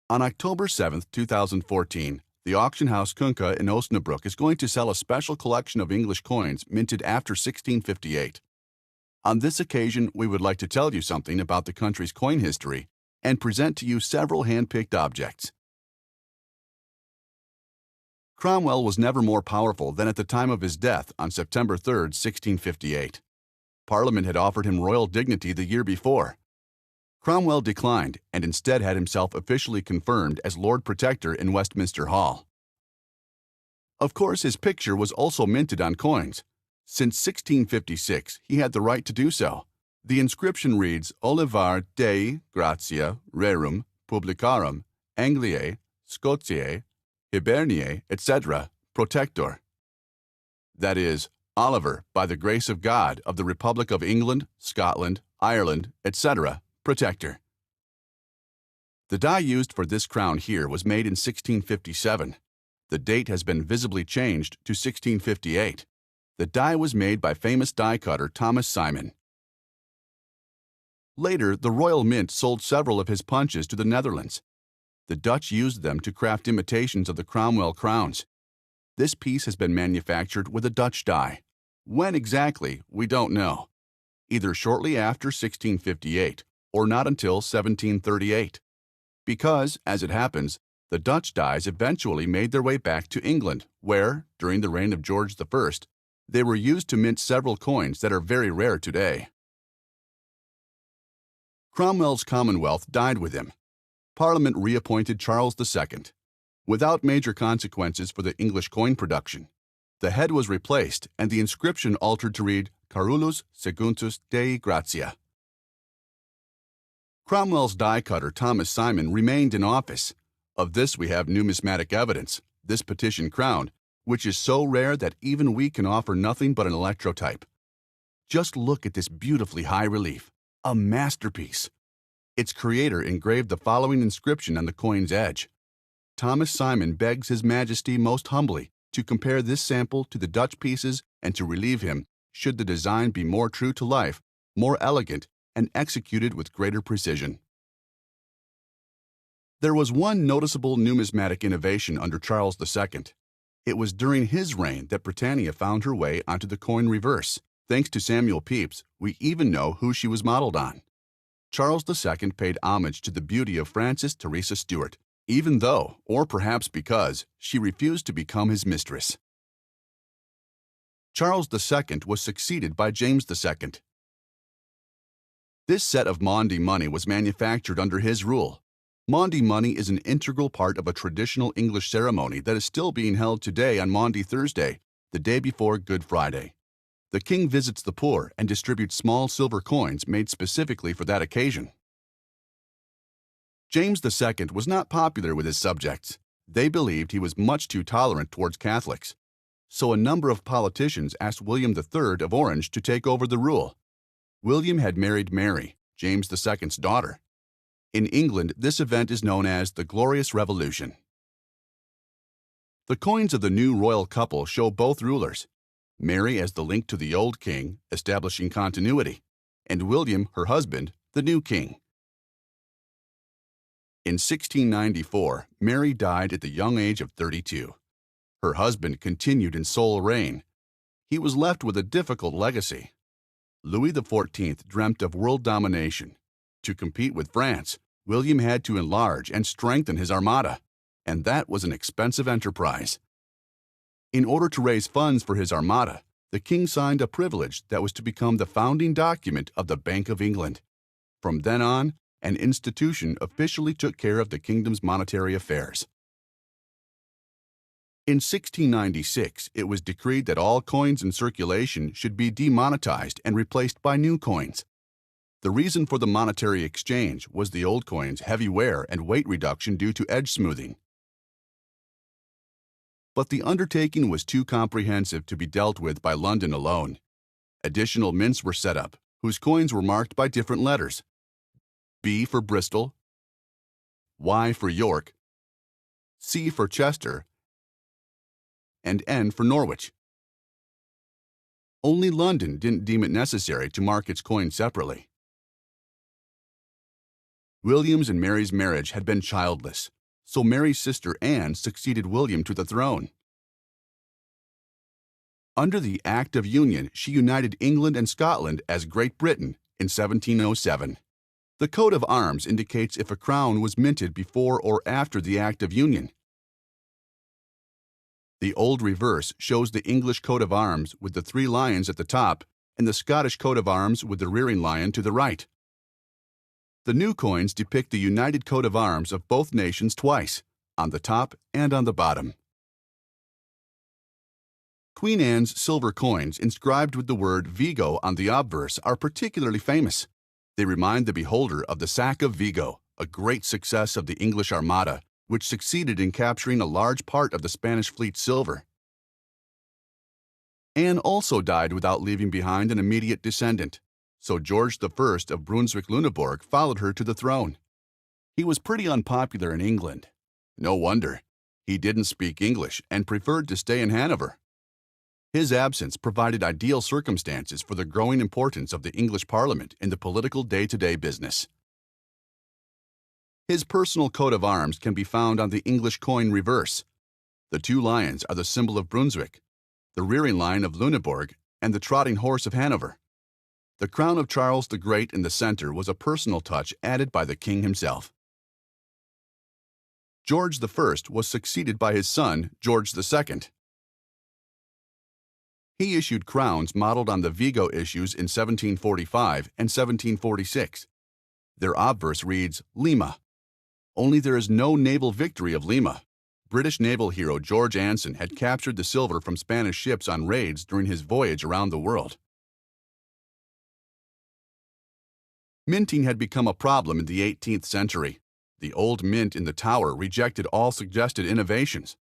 On October 7, 2014, the auction house Künker in Osnabrück is going to sell a special collection of English coins minted after 1658. On this occasion, we would like to tell you something about the country's coin history and present to you several hand-picked objects. Cromwell was never more powerful than at the time of his death on September 3, 1658. Parliament had offered him royal dignity the year before. Cromwell declined and instead had himself officially confirmed as Lord Protector in Westminster Hall. Of course, his picture was also minted on coins. Since 1656, he had the right to do so. The inscription reads, Olivar Dei Gratia Rerum Publicarum Angliae Scotiae Hiberniae, etc., Protector. That is, Oliver, by the grace of God, of the Republic of England, Scotland, Ireland, etc., Protector. The die used for this crown here was made in 1657. The date has been visibly changed to 1658. The die was made by famous die cutter Thomas Simon. Later, the Royal Mint sold several of his punches to the Netherlands. The Dutch used them to craft imitations of the Cromwell crowns. This piece has been manufactured with a Dutch die. When exactly, we don't know. Either shortly after 1658 or not until 1738. Because, as it happens, the Dutch dies eventually made their way back to England, where, during the reign of George I, they were used to mint several coins that are very rare today. Cromwell's Commonwealth died with him. Parliament reappointed Charles II, without major consequences for the English coin production. The head was replaced and the inscription altered to read Carolus Secundus Dei Gratia. Cromwell's die cutter Thomas Simon remained in office. Of this we have numismatic evidence, this petition crown, which is so rare that even we can offer nothing but an electrotype. Just look at this beautifully high relief, a masterpiece. Its creator engraved the following inscription on the coin's edge. Thomas Simon begs His Majesty most humbly to compare this sample to the Dutch pieces and to relieve him, should the design be more true to life, more elegant, and executed with greater precision. There was one noticeable numismatic innovation under Charles II. It was during his reign that Britannia found her way onto the coin reverse. Thanks to Samuel Pepys, we even know who she was modeled on. Charles II paid homage to the beauty of Frances Teresa Stuart, even though, or perhaps because, she refused to become his mistress. Charles II was succeeded by James II. This set of Maundy money was manufactured under his rule. Maundy money is an integral part of a traditional English ceremony that is still being held today on Maundy Thursday, the day before Good Friday. The king visits the poor and distributes small silver coins made specifically for that occasion. James II was not popular with his subjects. They believed he was much too tolerant towards Catholics. So a number of politicians asked William III of Orange to take over the rule. William had married Mary, James II's daughter. In England, this event is known as the Glorious Revolution. The coins of the new royal couple show both rulers. Mary as the link to the old king, establishing continuity, and William, her husband, the new king. In 1694, Mary died at the young age of 32. Her husband continued in sole reign. He was left with a difficult legacy. Louis XIV dreamt of world domination. To compete with France, William had to enlarge and strengthen his armada, and that was an expensive enterprise. In order to raise funds for his armada, the king signed a privilege that was to become the founding document of the Bank of England. From then on, an institution officially took care of the kingdom's monetary affairs. In 1696, it was decreed that all coins in circulation should be demonetized and replaced by new coins. The reason for the monetary exchange was the old coin's heavy wear and weight reduction due to edge smoothing. But the undertaking was too comprehensive to be dealt with by London alone. Additional mints were set up, whose coins were marked by different letters. B for Bristol, Y for York, C for Chester, and N for Norwich. Only London didn't deem it necessary to mark its coin separately. William's and Mary's marriage had been childless. so Mary's sister Anne succeeded William to the throne. Under the Act of Union, she united England and Scotland as Great Britain in 1707. The coat of arms indicates if a crown was minted before or after the Act of Union. The old reverse shows the English coat of arms with the 3 lions at the top and the Scottish coat of arms with the rearing lion to the right. The new coins depict the united coat of arms of both nations twice, on the top and on the bottom. Queen Anne's silver coins inscribed with the word Vigo on the obverse are particularly famous. They remind the beholder of the sack of Vigo, a great success of the English Armada, which succeeded in capturing a large part of the Spanish fleet's silver. Anne also died without leaving behind an immediate descendant, so George I of Brunswick-Lüneburg followed her to the throne. He was pretty unpopular in England. No wonder. He didn't speak English and preferred to stay in Hanover. His absence provided ideal circumstances for the growing importance of the English Parliament in the political day-to-day business. His personal coat of arms can be found on the English coin reverse. The 2 lions are the symbol of Brunswick, the rearing lion of Lüneburg, and the trotting horse of Hanover. The crown of Charles the Great in the center was a personal touch added by the king himself. George I was succeeded by his son, George II. He issued crowns modeled on the Vigo issues in 1745 and 1746. Their obverse reads, Lima. Only there is no naval victory of Lima. British naval hero George Anson had captured the silver from Spanish ships on raids during his voyage around the world. Minting had become a problem in the 18th century. The old mint in the Tower rejected all suggested innovations.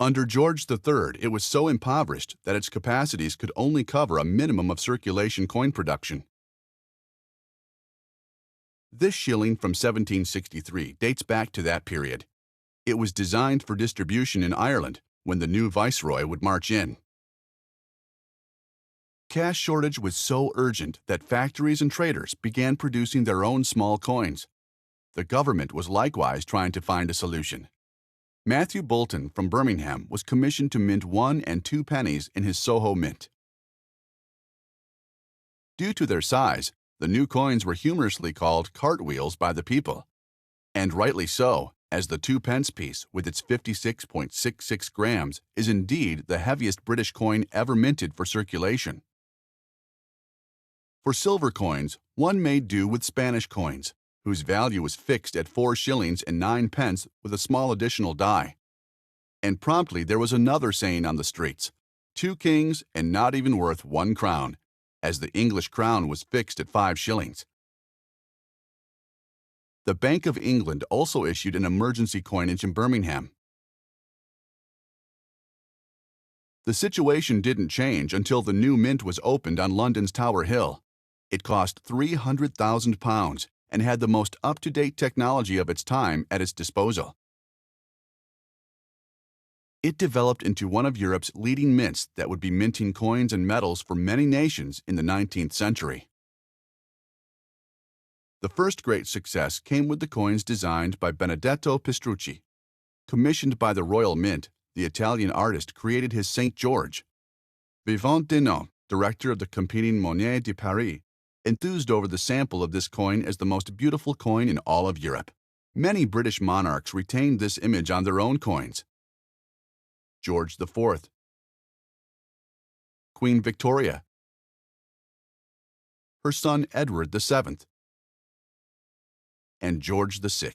Under George III, it was so impoverished that its capacities could only cover a minimum of circulation coin production. This shilling from 1763 dates back to that period. It was designed for distribution in Ireland when the new viceroy would march in. Cash shortage was so urgent that factories and traders began producing their own small coins. The government was likewise trying to find a solution. Matthew Bolton from Birmingham was commissioned to mint 1 and 2 pennies in his Soho mint. Due to their size, the new coins were humorously called cartwheels by the people. And rightly so, as the 2-pence piece with its 56.66 grams is indeed the heaviest British coin ever minted for circulation. For silver coins, one made do with Spanish coins, whose value was fixed at 4 shillings and 9 pence with a small additional die. And promptly there was another saying on the streets, 2 kings and not even worth 1 crown, as the English crown was fixed at 5 shillings. The Bank of England also issued an emergency coinage in Birmingham. The situation didn't change until the new mint was opened on London's Tower Hill. It cost £300,000 and had the most up-to-date technology of its time at its disposal. It developed into one of Europe's leading mints that would be minting coins and medals for many nations in the 19th century. The first great success came with the coins designed by Benedetto Pistrucci. Commissioned by the Royal Mint, the Italian artist created his St. George. Vivant Denon, director of the competing Monnaie de Paris, enthused over the sample of this coin as the most beautiful coin in all of Europe. Many British monarchs retained this image on their own coins. George IV, Queen Victoria, her son Edward VII, and George VI.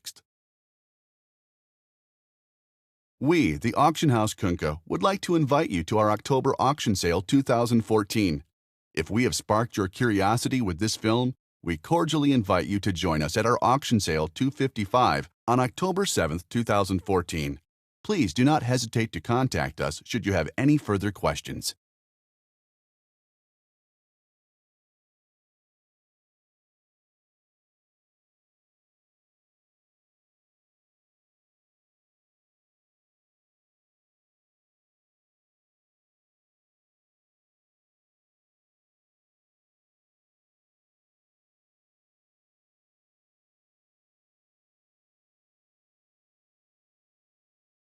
We, the auction house Künker, would like to invite you to our October auction sale 2014. If we have sparked your curiosity with this film, we cordially invite you to join us at our auction sale 255 on October 7, 2014. Please do not hesitate to contact us should you have any further questions.